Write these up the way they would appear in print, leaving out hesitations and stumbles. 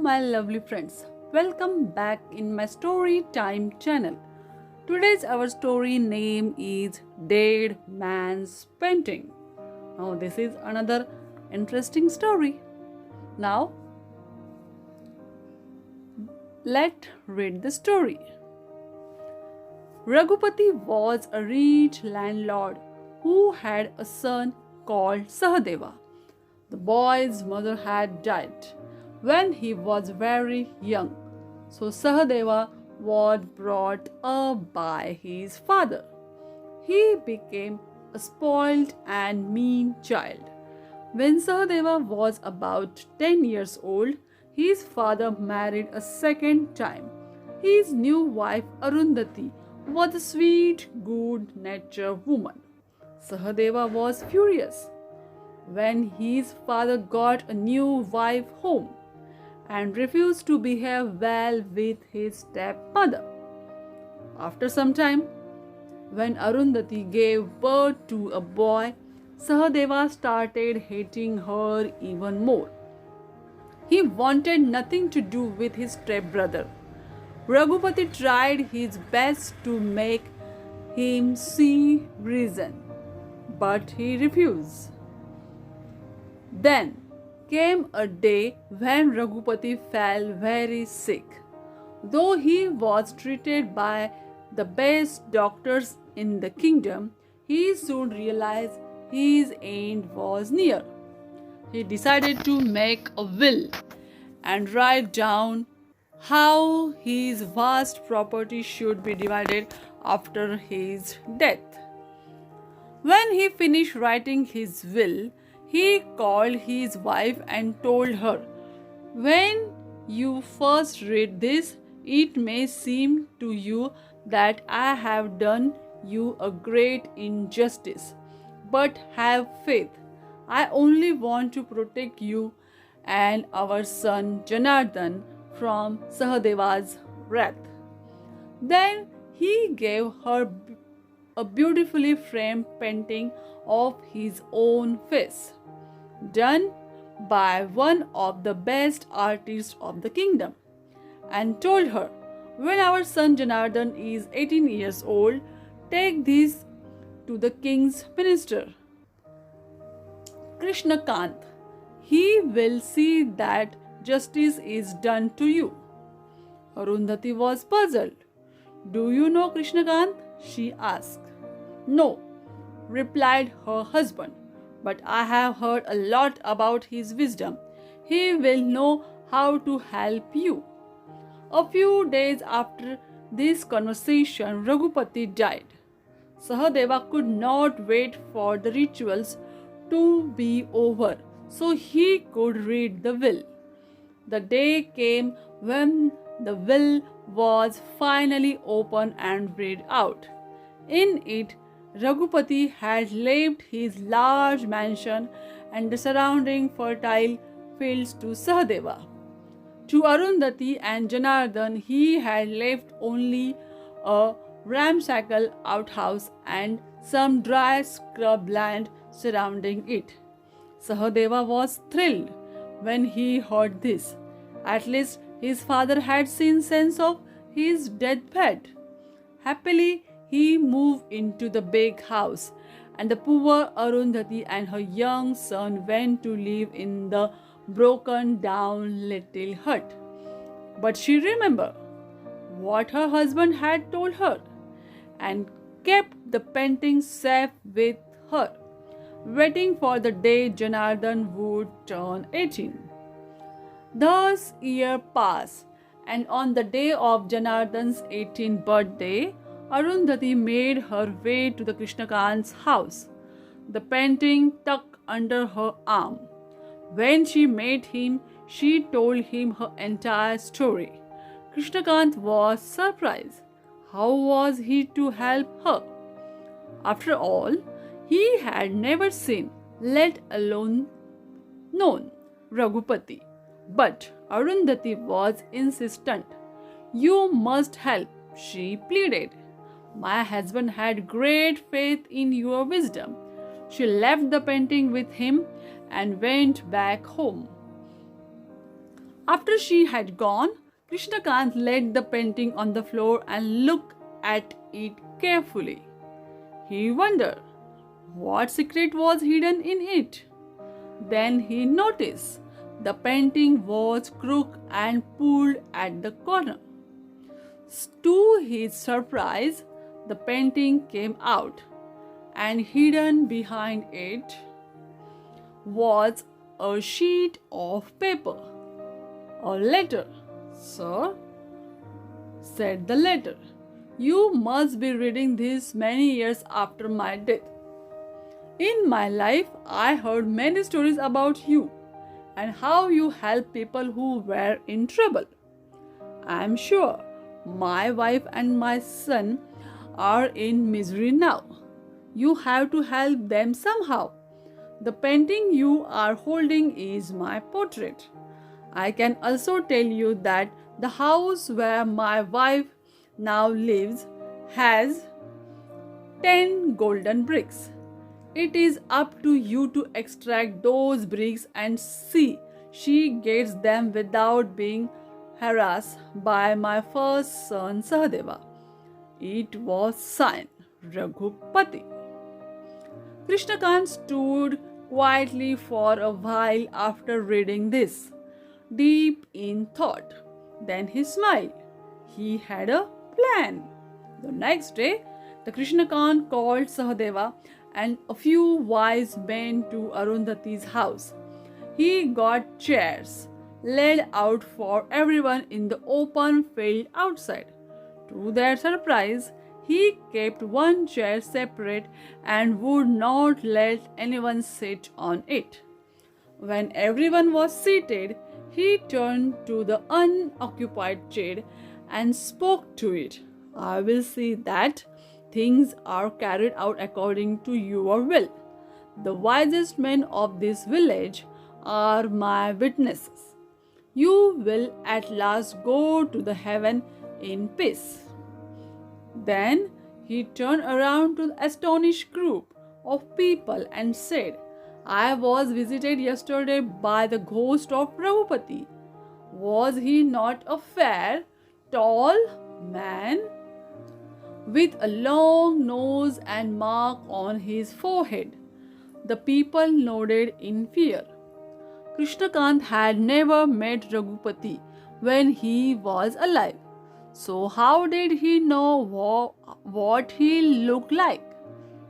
my lovely friends, welcome back in my story time channel. Today's our story name is Dead Man's Painting. Now this is another interesting story. Now let's read the story. Raghupati was a rich landlord who had a son called Sahadeva. The boy's mother had died when he was very young, so Sahadeva was brought up by his father. He became a spoiled and mean child. When Sahadeva was about 10 years old, his father married a second time. His new wife Arundhati was a sweet, good-natured woman. Sahadeva was furious when his father got a new wife home and refused to behave well with his stepmother. After some time, when Arundhati gave birth to a boy, Sahadeva started hating her even more. He wanted nothing to do with his stepbrother. Raghupati tried his best to make him see reason, but he refused. Then came a day when Raghupati fell very sick. Though he was treated by the best doctors in the kingdom, he soon realized his end was near. He decided to make a will and write down how his vast property should be divided after his death. When he finished writing his will, he called his wife and told her, "When you first read this, it may seem to you that I have done you a great injustice. But have faith. I only want to protect you and our son Janardhan from Sahadeva's wrath." Then he gave her a beautifully framed painting of his own face, done by one of the best artists of the kingdom, and told her, "When our son Janardhan is 18 years old, take this to the king's minister, Krishnakant. He will see that justice is done to you." Arundhati was puzzled. "Do you know Krishnakant?" she asked. "No," replied her husband, "but I have heard a lot about his wisdom. He will know how to help you." A few days after this conversation, Raghupati died. Sahadeva could not wait for the rituals to be over so he could read the will. The day came when the will was finally opened and read out. In it, Raghupati had left his large mansion and the surrounding fertile fields to Sahadeva. To Arundhati and Janardhan, he had left only a ramshackle outhouse and some dry scrub land surrounding it. Sahadeva was thrilled when he heard this. At least his father had seen sense of his deathbed. Happily, he moved into the big house, and the poor Arundhati and her young son went to live in the broken down little hut. But she remembered what her husband had told her and kept the painting safe with her, waiting for the day Janardhan would turn 18. Thus years passed, and on the day of Janardhan's 18th birthday, Arundhati made her way to the Krishnakant's house, the painting tucked under her arm. When she met him, she told him her entire story. Krishnakant was surprised. How was he to help her? After all, he had never seen, let alone known, Raghupati. But Arundhati was insistent. "You must help," she pleaded. "My husband had great faith in your wisdom." She left the painting with him and went back home. After she had gone, Krishnakant laid the painting on the floor and looked at it carefully. He wondered what secret was hidden in it. Then he noticed the painting was crooked and pulled at the corner. To his surprise, the painting came out, and hidden behind it was a sheet of paper. A letter, sir, said the letter. You must be reading this many years after my death. In my life, I heard many stories about you and how you helped people who were in trouble. I am sure my wife and my son are in misery now. You have to help them somehow. The painting you are holding is my portrait. I can also tell you that the house where my wife now lives has 10 golden bricks. It is up to you to extract those bricks and see she gets them without being harassed by my first son Sahadeva. It was signed Raghupati. Krishnakant stood quietly for a while after reading this, deep in thought. Then he smiled. He had a plan. The next day, the Krishnakant called Sahadeva and a few wise men to Arundhati's house. He got chairs laid out for everyone in the open field outside. To their surprise, he kept one chair separate and would not let anyone sit on it. When everyone was seated, he turned to the unoccupied chair and spoke to it. I will see that things are carried out according to your will. The wisest men of this village are my witnesses. You will at last go to the heaven in peace. Then he turned around to the astonished group of people and said, I was visited yesterday by the ghost of Raghupati. Was he not a fair, tall man with a long nose and mark on his forehead? The people nodded in fear. Krishnakant had never met Raghupati when he was alive. So how did he know what he looked like?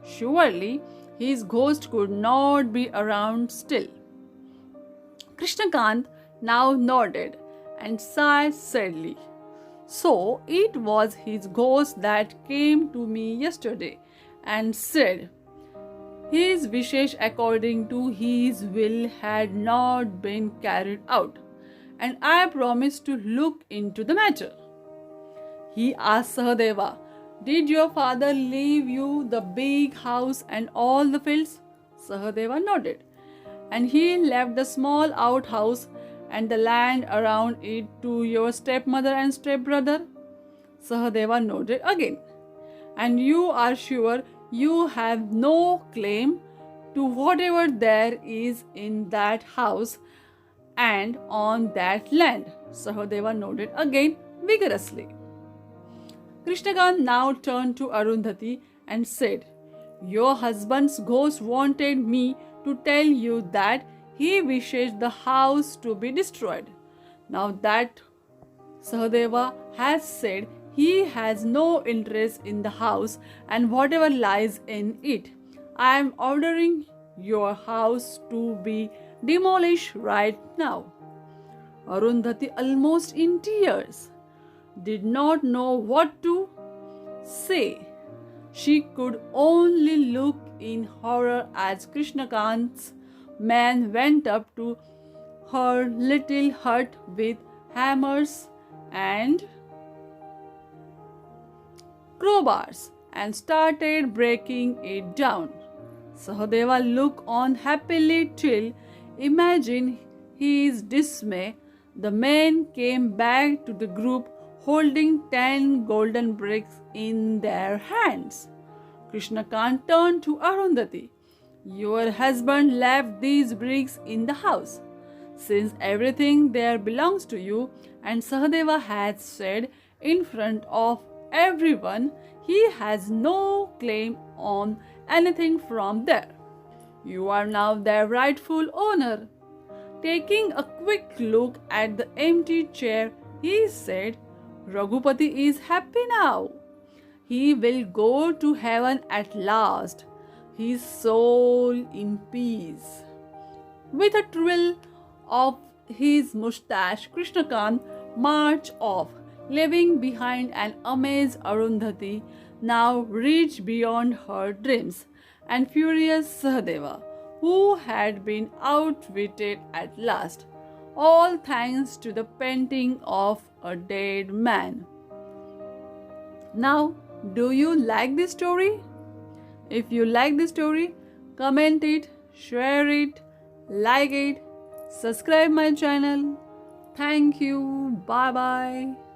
Surely his ghost could not be around still. Krishnakant now nodded and sighed sadly. So it was his ghost that came to me yesterday and said his wishes according to his will had not been carried out, and I promised to look into the matter. He asked Sahadeva, did your father leave you the big house and all the fields? Sahadeva nodded. And he left the small outhouse and the land around it to your stepmother and stepbrother? Sahadeva nodded again. And you are sure you have no claim to whatever there is in that house and on that land? Sahadeva nodded again vigorously. Krishnakant now turned to Arundhati and said, your husband's ghost wanted me to tell you that he wishes the house to be destroyed. Now that Sahadeva has said he has no interest in the house and whatever lies in it, I am ordering your house to be demolished right now. Arundhati, almost in tears, did not know what to say. She could only look in horror as Krishnakant's men went up to her little hut with hammers and crowbars and started breaking it down. Sahadeva looked on happily till, imagine his dismay, the men came back to the group holding 10 golden bricks in their hands. Krishnakant turned to Arundhati. Your husband left these bricks in the house. since everything there belongs to you. And Sahadeva had said in front of everyone he has no claim on anything from there. You are now their rightful owner. Taking a quick look at the empty chair, he said, Raghupati is happy now. He will go to heaven at last, his soul in peace. With a twirl of his moustache, Krishnakant marched off, leaving behind an amazed Arundhati, now reached beyond her dreams, and furious Sahadeva, who had been outwitted at last, all thanks to the painting of a dead man. Now, do you like this story? If you like this story, comment it, share it, like it, subscribe my channel. Thank you. Bye bye.